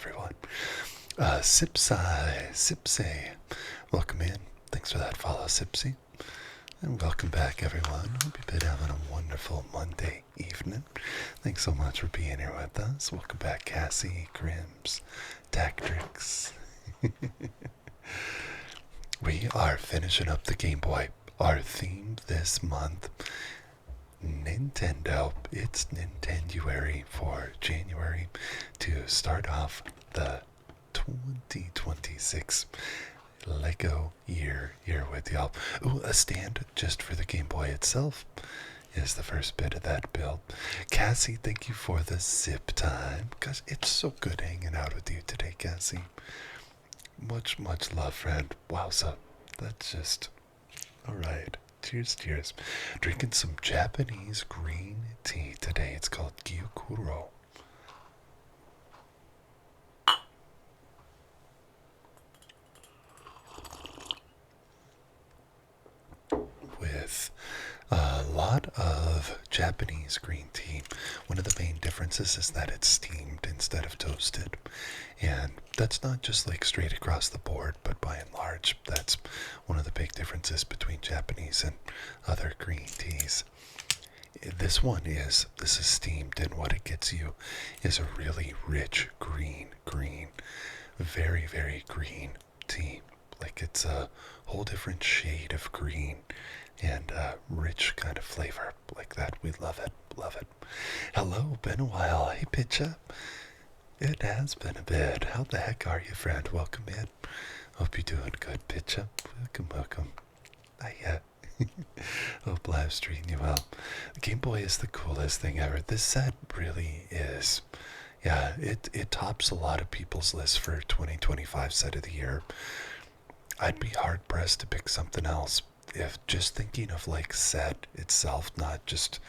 everyone. Sipsay, welcome in. Thanks for that follow, Sipsy. And welcome back, everyone. Hope you've been having a wonderful Monday evening. Thanks so much for being here with us. Welcome back, Cassie, Grims, Tactrix. We are finishing up the Game Boy. Our theme this month, Nintendo. It's Nintenduary for January to start off the 2026 Lego year here with y'all. Ooh, a stand just for the Game Boy itself is the first bit of that build. Cassie, thank you for the zip time, because it's so good hanging out with you today, Cassie. Much love, friend. Wowza. That's just... Alright. Cheers, cheers. Drinking some Japanese green tea today. It's called Gyokuro. With a lot of Japanese green tea. One of the main differences is that it's steamed instead of toasted. And that's not just like straight across the board, but by and large, that's one of the big differences between Japanese and other green teas. This is steamed, and what it gets you is a really rich green, very, very green tea. Like it's a whole different shade of green and rich kind of flavor like that. We love it, love it. Hello, been a while. Hey, Pitcha. It has been a bit. How the heck are you, friend? Welcome in. Hope you're doing good, Pitcha. Welcome. Hiya. Hope live stream you well. The Game Boy is the coolest thing ever. This set really is. Yeah, it tops a lot of people's lists for 2025 set of the year. I'd be hard pressed to pick something else. If just thinking of like set itself, not just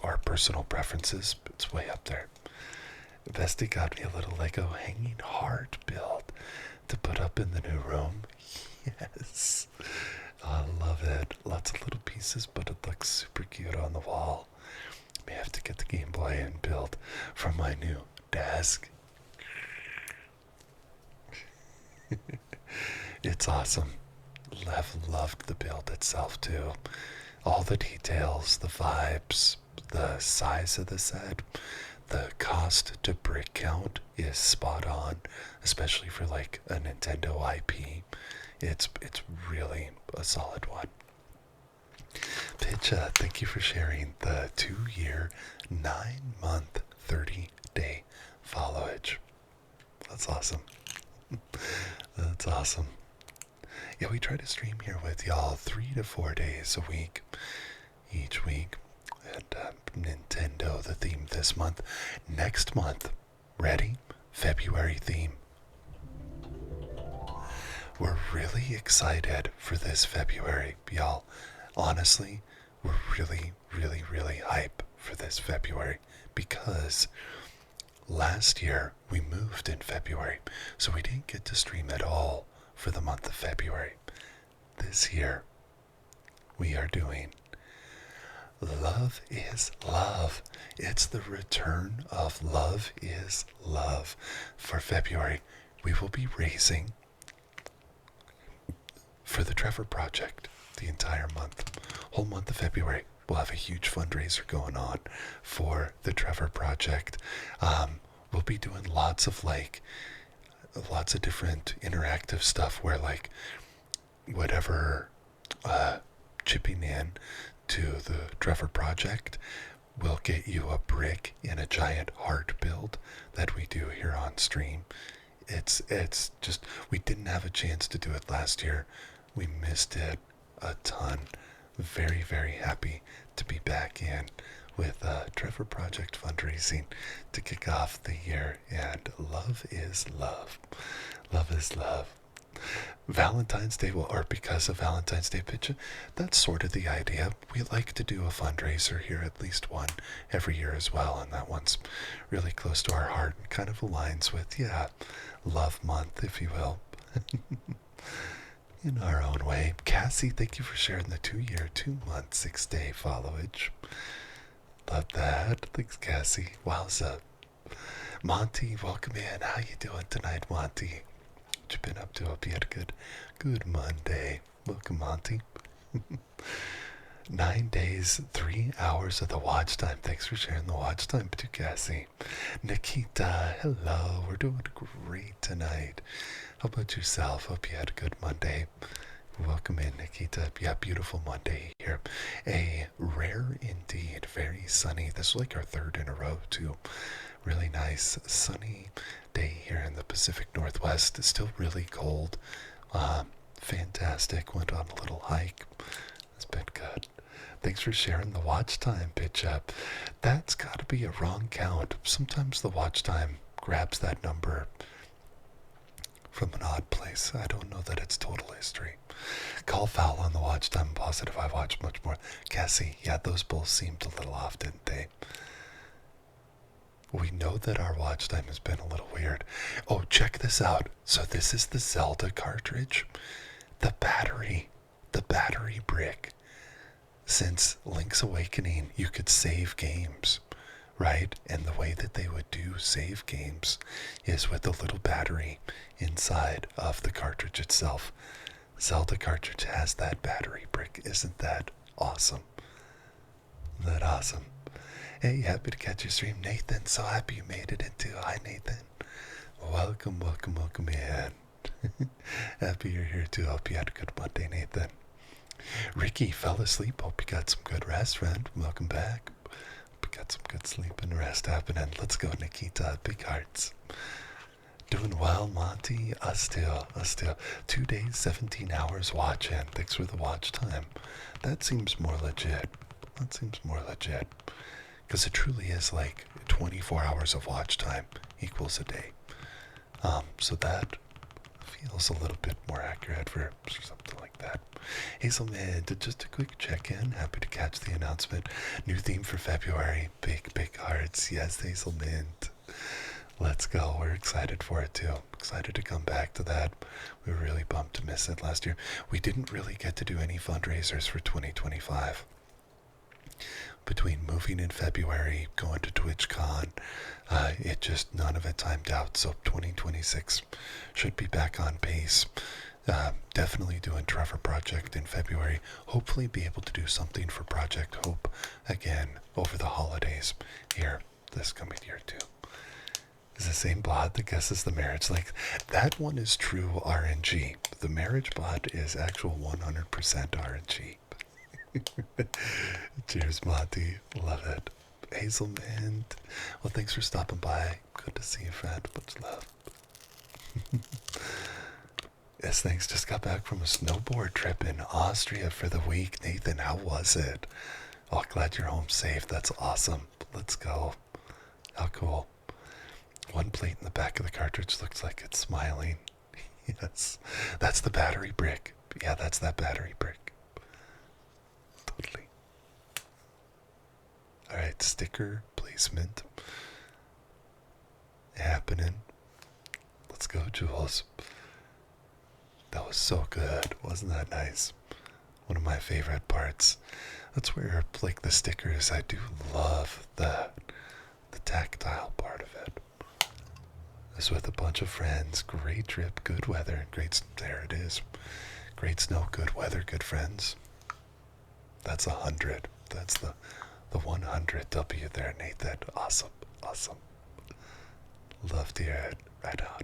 our personal preferences, it's way up there. Vesty got me a little Lego hanging heart build to put up in the new room. Yes. I love it. Lots of little pieces, but it looks super cute on the wall. May have to get the Game Boy and build for my new desk. It's awesome. I've loved the build itself too. All the details, the vibes, the size of the set, the cost to brick count is spot on, especially for like a Nintendo IP. It's really a solid one. Pitch, thank you for sharing the 2-year, 9-month, 30-day followage. That's awesome. That's awesome. Yeah, we try to stream here with y'all 3 to 4 days a week, each week. And Nintendo, the theme this month. Next month, ready? February theme. We're really excited for this February, y'all. Honestly, we're really hype for this February because last year we moved in February, so we didn't get to stream at all for the month of February. This year, we are doing Love is Love. It's the return of Love is Love. For February, we will be raising for the Trevor Project the entire month. Whole month of February, we'll have a huge fundraiser going on for the Trevor Project. We'll be doing lots of different interactive stuff where like whatever chipping in to the Trevor Project will get you a brick in a giant heart build that we do here on stream. It's just, we didn't have a chance to do it last year. We missed it a ton. Very happy to be back in with Trevor Project fundraising to kick off the year, and Love is Love. Love is Love. Valentine's Day, or because of Valentine's Day picture, that's sort of the idea. We like to do a fundraiser here, at least one every year as well, and that one's really close to our heart and kind of aligns with, Love Month, if you will. In our own way. Cassie, thank you for sharing the 2-year, 2-month, 6-day followage. Love that. Thanks, Cassie. Wowza. Monty, welcome in. How you doing tonight, Monty? What you been up to? Hope you had a good Monday. Welcome, Monty. 9 days, 3 hours of the watch time. Thanks for sharing the watch time too, Cassie. Nikita, hello. We're doing great tonight. How about yourself? Hope you had a good Monday. Welcome in, Nikita. Yeah, beautiful Monday here. A rare indeed, very sunny. This is like our third in a row, too. Really nice sunny day here in the Pacific Northwest. It's still really cold. Fantastic. Went on a little hike. It's been good. Thanks for sharing the watch time, pitch up. That's got to be a wrong count. Sometimes the watch time grabs that number from an odd place. I don't know that it's total history. Call foul on the watch time. I'm positive I watched much more. Cassie, yeah, those both seemed a little off, didn't they? We know that our watch time has been a little weird. Oh, check this out. So this is the Zelda cartridge. The battery brick. Since Link's Awakening, you could save games, right? And the way that they would do save games is with a little battery inside of the cartridge itself. Zelda cartridge has that battery brick. Isn't that awesome? Isn't that awesome? Hey, happy to catch your stream, Nathan. So happy you made it in too. Hi, Nathan. Welcome in. Happy you're here too. Hope you had a good Monday, Nathan. Ricky fell asleep. Hope you got some good rest, friend. Welcome back. Hope you got some good sleep and rest happening. Let's go, Nikita. Big hearts. Doing well, Monty. Us too. 2 days, 17 hours watching. Thanks for the watch time. That seems more legit. Because it truly is like 24 hours of watch time equals a day. So that feels a little bit more accurate for something like that. Hazelman, just a quick check-in. Happy to catch the announcement. New theme for February. Big hearts. Yes, Hazelman. Let's go. We're excited for it too. Excited to come back to that. We were really bummed to miss it last year. We didn't really get to do any fundraisers for 2025. Between moving in February, going to TwitchCon, none of it timed out. So 2026 should be back on pace. Definitely doing Trevor Project in February. Hopefully be able to do something for Project Hope again over the holidays here this coming year too. Is the same bot that guesses the marriage? Like, that one is true RNG. The marriage bot is actual 100% RNG. Cheers, Monty. Love it. Hazelman. Well, thanks for stopping by. Good to see you, friend. Much love. Yes, thanks. Just got back from a snowboard trip in Austria for the week. Nathan, how was it? Oh, glad you're home safe. That's awesome. Let's go. How cool. One plate in the back of the cartridge looks like it's smiling. Yes. That's the battery brick. Yeah, that's that battery brick. Totally. Alright, sticker placement happening. Let's go, Jules. That was so good. Wasn't that nice? One of my favorite parts. That's where, like, the stickers, I do love the tactile part of it. This with a bunch of friends. Great trip, good weather, there it is. Great snow, good weather, good friends. That's 100. That's the 100 W there, Nathan. Awesome. Love to hear it. Right on.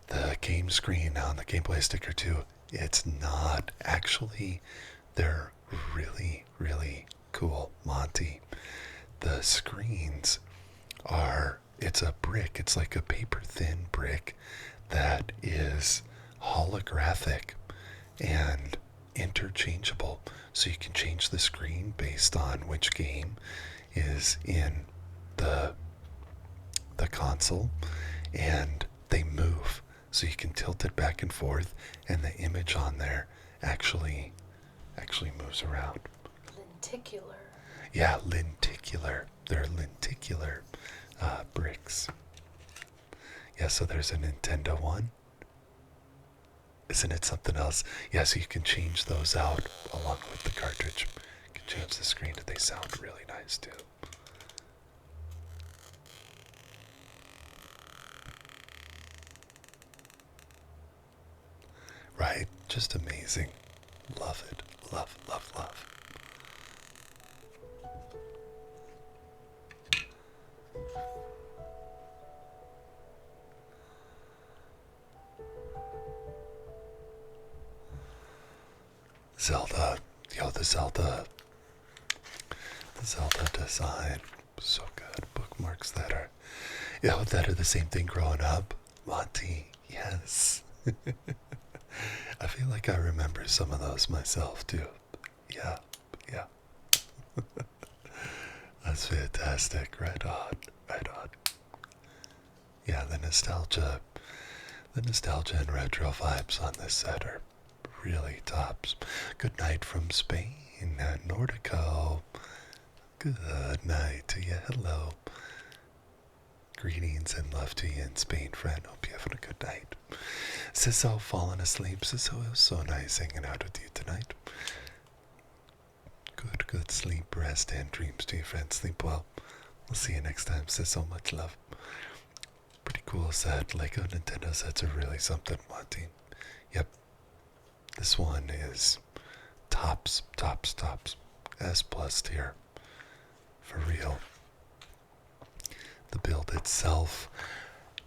The game screen on the Gameboy sticker too, it's not actually, they're really cool, Monty. The screens are, it's a brick, it's like a paper thin brick that is holographic and interchangeable. So you can change the screen based on which game is in the the console, and they move. So you can tilt it back and forth, and the image on there actually moves around. Lenticular. Yeah, lenticular. They're lenticular bricks. Yeah, so there's a Nintendo one. Isn't it something else? Yeah, so you can change those out along with the cartridge. You can change the screen, and they sound really nice too. Right? Just amazing. Love it. Love, love, love. Zelda. Yo, the Zelda design. So good. Bookmarks that are, that are the same thing growing up. Monty. Yes. I feel like I remember some of those myself too. Yeah, yeah. That's fantastic. Right on, right on. Yeah, the nostalgia and retro vibes on this set are really tops. Good night from Spain, Nordico. Good night to you. Hello. Greetings and love to you in Spain, friend. Hope you're having a good night. Sisso, falling asleep. Sisso, it was so nice hanging out with you tonight. Good sleep, rest, and dreams to you, friend. Sleep well. We'll see you next time. Sisso, much love. Pretty cool set. Lego Nintendo sets are really something, Monty. Yep. This one is tops. S plus tier. For real. The build itself.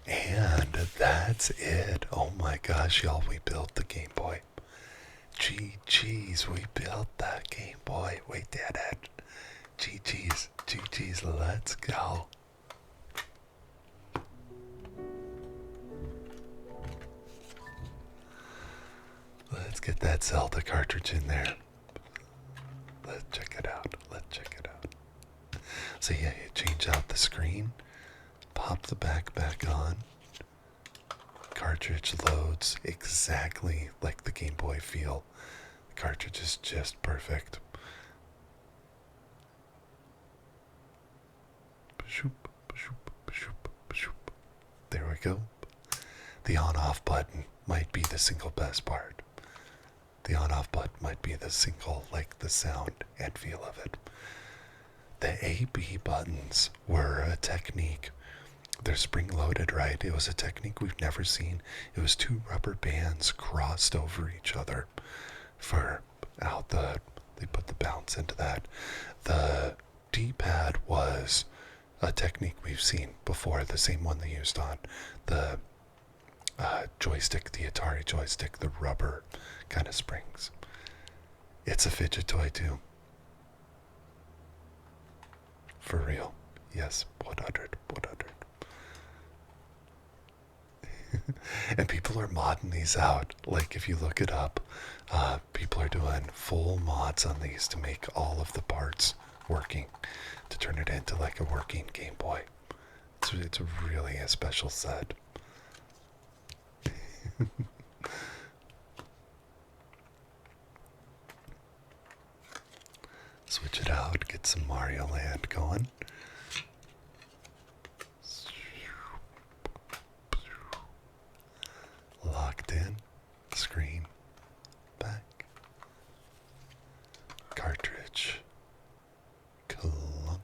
And that's it. Oh my gosh, y'all, we built the Game Boy. GG's, we built that Game Boy. We did it. GG's, let's go. Let's get that Zelda cartridge in there. Let's check it out. So yeah, you change out the screen, pop the back on. Cartridge loads exactly like the Game Boy feel. The cartridge is just perfect. There we go. The on-off button might be the single best part. The on-off button might be the sound and feel of it. The A-B buttons were a technique. They're spring-loaded, right? It was a technique we've never seen. It was two rubber bands crossed over each other they put the bounce into that. The D-pad was a technique we've seen before, the same one they used on the joystick, the Atari joystick, the rubber kind of springs. It's a fidget toy too. For real. Yes, 100. And people are modding these out. Like, if you look it up, people are doing full mods on these to make all of the parts working, to turn it into like a working Game Boy. It's really a special set. Switch it out, get some Mario Land going. Locked in, screen, back, cartridge, clunk.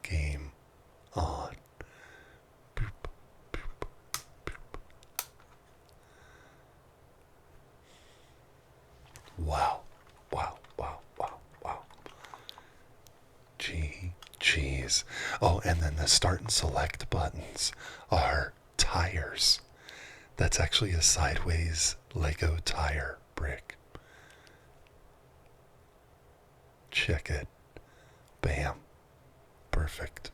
Game on. Boop, boop, boop. Wow. Jeez. Oh, and then the start and select buttons are tires. That's actually a sideways Lego tire brick. Check it. Bam. perfect.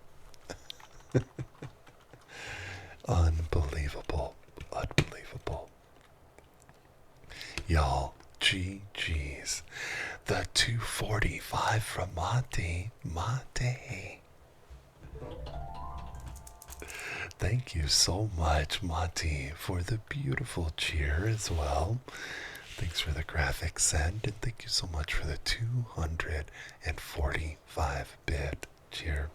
Unbelievable. Unbelievable. Y'all, GG's. The 245 from Monty. Monty. Thank you so much, Monty, for the beautiful cheer as well. Thanks for the graphic send, and thank you so much for the 245-bit cheer.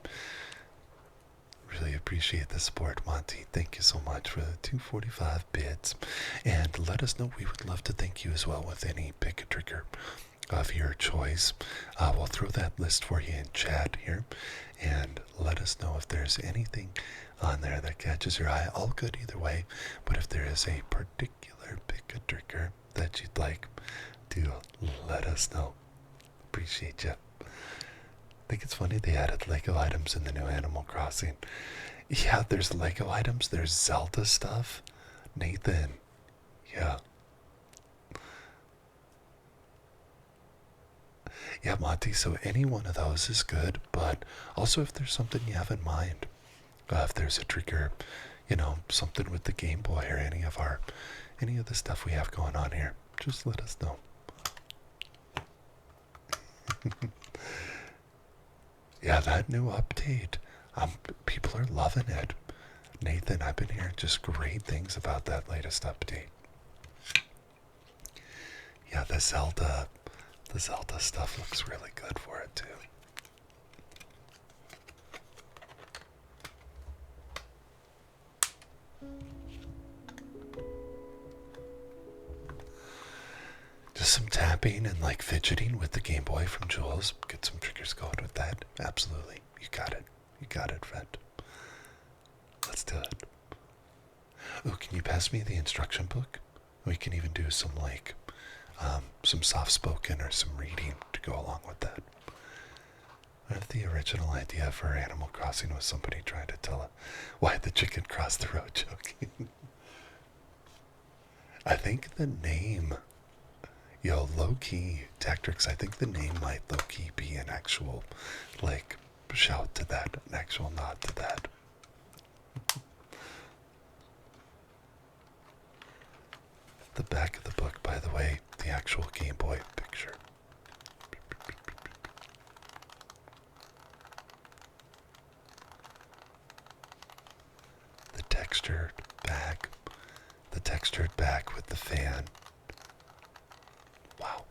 Really appreciate the support, Monty. Thank you so much for the 245 bits. And let us know. We would love to thank you as well with any pick a trigger of your choice. We'll throw that list for you in chat here. And let us know if there's anything on there that catches your eye. All good either way. But if there is a particular pick a trigger that you'd like, do let us know. Appreciate you. I think it's funny they added Lego items in the new Animal Crossing. Yeah, there's Lego items, there's Zelda stuff. Nathan, yeah. Yeah, Monty, so any one of those is good, but also if there's something you have in mind, if there's a trigger, something with the Game Boy or any of the stuff we have going on here, just let us know. Yeah, that new update, people are loving it. Nathan, I've been hearing just great things about that latest update. Yeah, the Zelda stuff looks really good for it too. Just some tapping and like fidgeting with the Game Boy from Jules. Get some triggers going with that. Absolutely. You got it. You got it, friend. Let's do it. Oh, can you pass me the instruction book? We can even do some some soft spoken or some reading to go along with that. What if the original idea for Animal Crossing was somebody trying to tell why the chicken crossed the road joking? I think the name, low-key, Tactrix, I think the name might low-key be an actual, shout to that, an actual nod to that. The back of the book, by the way, the actual Game Boy picture. The textured back with the fan. Wow.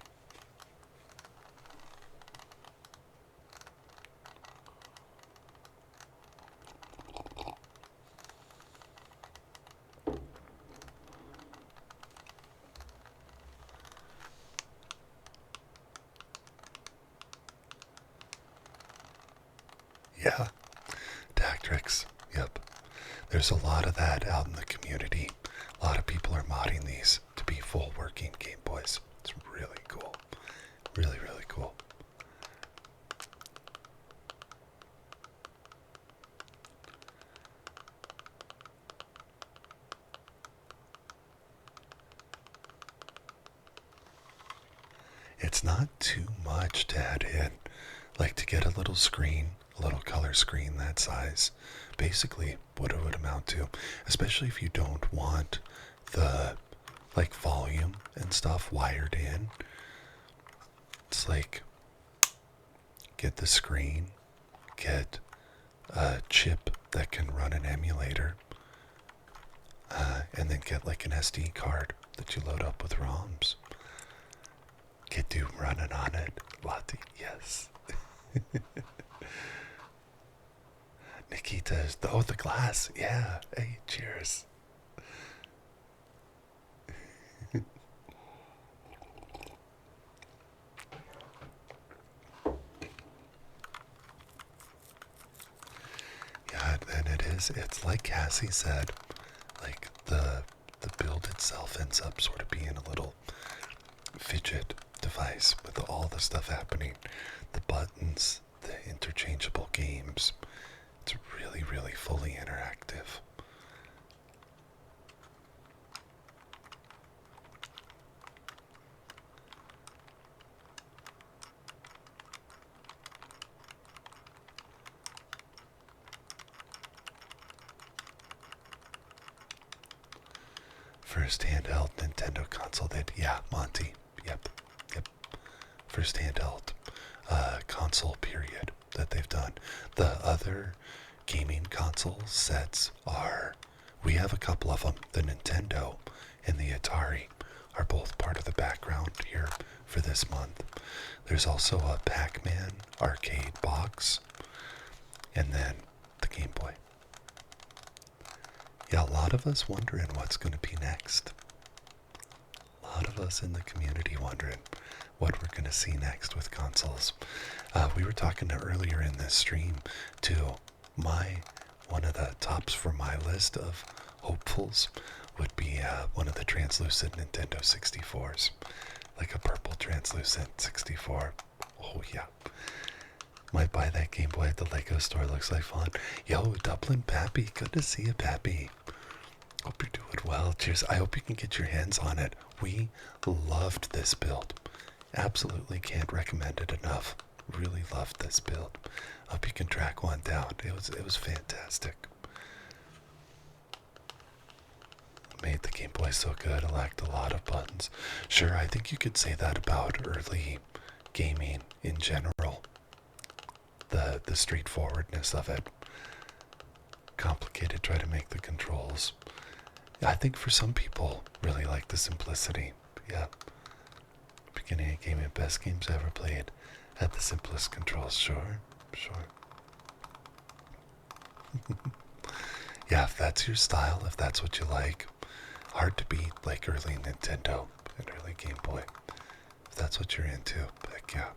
Yeah, Tactrix, yep. There's a lot of that out in the community. A lot of people are modding these to be full working Game Boys. It's really cool. Really, really cool. It's not too much to add in. To get a little screen, a little color screen that size, basically what it would amount to, especially if you don't want the volume and stuff wired in. It's get the screen, get a chip that can run an emulator, and then get an SD card that you load up with ROMs. Get Doom running on it. Lottie, yes. Nikita's, the glass, yeah. Hey, cheers. Yeah, and it's like Cassie said, the build itself ends up sort of being a little fidget device with all the stuff happening. The buttons, the interchangeable games. It's really, really fully interactive. first handheld Nintendo console that, yeah, Monty. Yep. Yep. First handheld console period that they've done. The other gaming console sets are, we have a couple of them. The Nintendo and the Atari are both part of the background here for this month. There's also a Pac-Man arcade box, and then the Game Boy. Yeah, a lot of us wondering what's going to be next. A lot of us in the community wondering what we're going to see next with consoles. We were talking earlier in this stream to one of the tops for my list of hopefuls would be one of the translucent Nintendo 64s. Like a purple translucent 64. Oh yeah. Might buy that Game Boy at the Lego store. Looks like fun. Yo, Dublin Pappy. Good to see you, Pappy. Hope you're doing well. Cheers. I hope you can get your hands on it. We loved this build. Absolutely can't recommend it enough. Really loved this build. Hope you can track one down. It was fantastic. Made the Game Boy so good. It lacked a lot of buttons. Sure, I think you could say that about early gaming in general. The straightforwardness of it. Complicated, try to make the controls. I think for some people, really like the simplicity. Yeah. Beginning of gaming, best games ever played. Had the simplest controls. Sure. Yeah, if that's your style, if that's what you like. Hard to beat like early Nintendo and early Game Boy. If that's what you're into, heck yeah.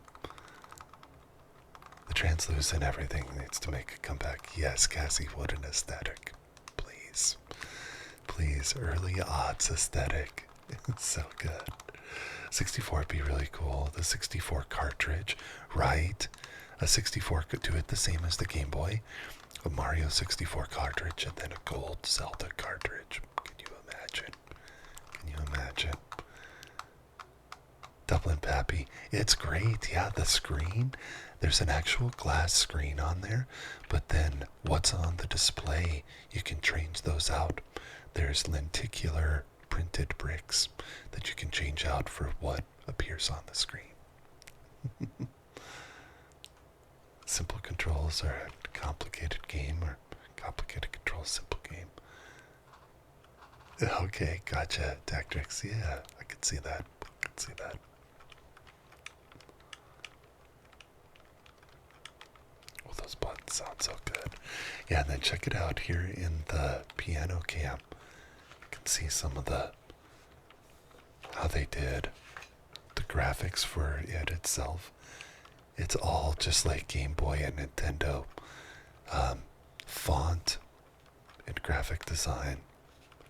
The translucent everything needs to make a comeback. Yes, Cassie, what an aesthetic. Please. Please, early odds aesthetic. It's so good. 64 would be really cool. The 64 cartridge, right? A 64 could do it the same as the Game Boy. A Mario 64 cartridge and then a gold Zelda cartridge. Can you imagine? Can you imagine? Dublin Pappy. It's great. Yeah, the screen. There's an actual glass screen on there, but then what's on the display, you can change those out. There's lenticular printed bricks that you can change out for what appears on the screen. Simple controls are a complicated game, or complicated controls, simple game. Okay, gotcha, Tactrix. Yeah, I could see that. Oh, those buttons sound so good. Yeah, and then check it out here in the piano cam. You can see some of how they did the graphics for it itself. It's all just like Game Boy and Nintendo. Font and graphic design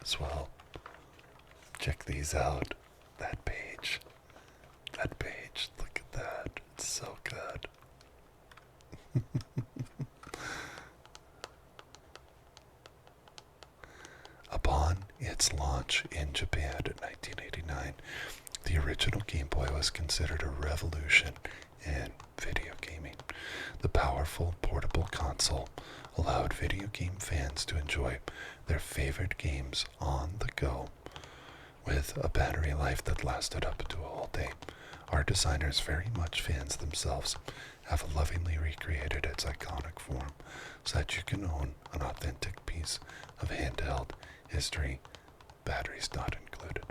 as well. Check these out. That page. Look at that. It's so good. Upon its launch in Japan in 1989, the original Game Boy was considered a revolution in video gaming. The powerful portable console allowed video game fans to enjoy their favorite games on the go with a battery life that lasted up to a whole day. Our designers, very much fans themselves, have lovingly recreated its iconic form so that you can own an authentic piece of handheld history, batteries not included.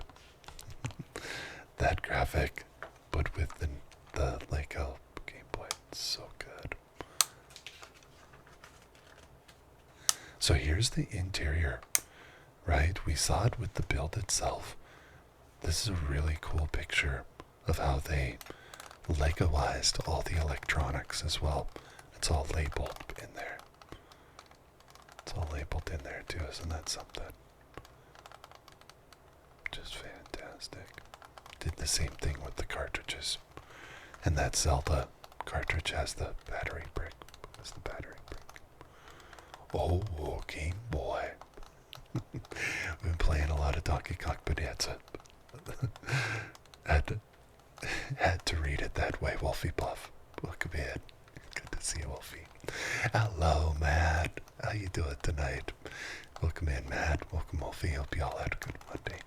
That graphic, but with the Lego Game Boy, it's so good. So here's the interior, right? We saw it with the build itself. This is a really cool picture of how they Legoized all the electronics as well. It's all labeled in there. It's all labeled in there too, isn't that something? Just fantastic. Did the same thing with the cartridges. And that Zelda cartridge has the battery brick. Oh, Game Boy. We've been playing a lot of Donkey Kong Bonanza. Had to read it that way, Wolfie Buff. Welcome in. Good to see you, Wolfie. Hello, Matt. How you doing tonight? Welcome in, Matt. Welcome, Wolfie. Hope you all had a good Monday.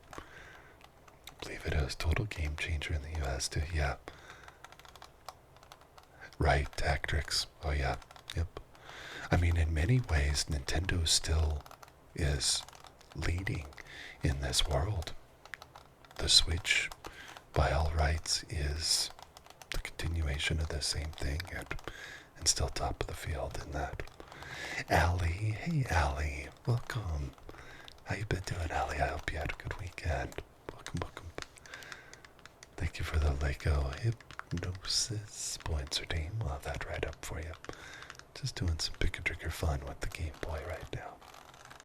believe it is. Total game changer in the US too. Yeah. Right, Tactics. Oh yeah. Yep. I mean, in many ways, Nintendo still is leading in this world. The Switch, by all rights, is the continuation of the same thing and still top of the field in that. Allie, hey Allie, welcome. How you been doing, Allie? I hope you had a good weekend. Welcome, welcome. Thank you for the Lego hypnosis points or team. We'll have that right up for you. Just doing some pick and trigger fun with the Game Boy right now.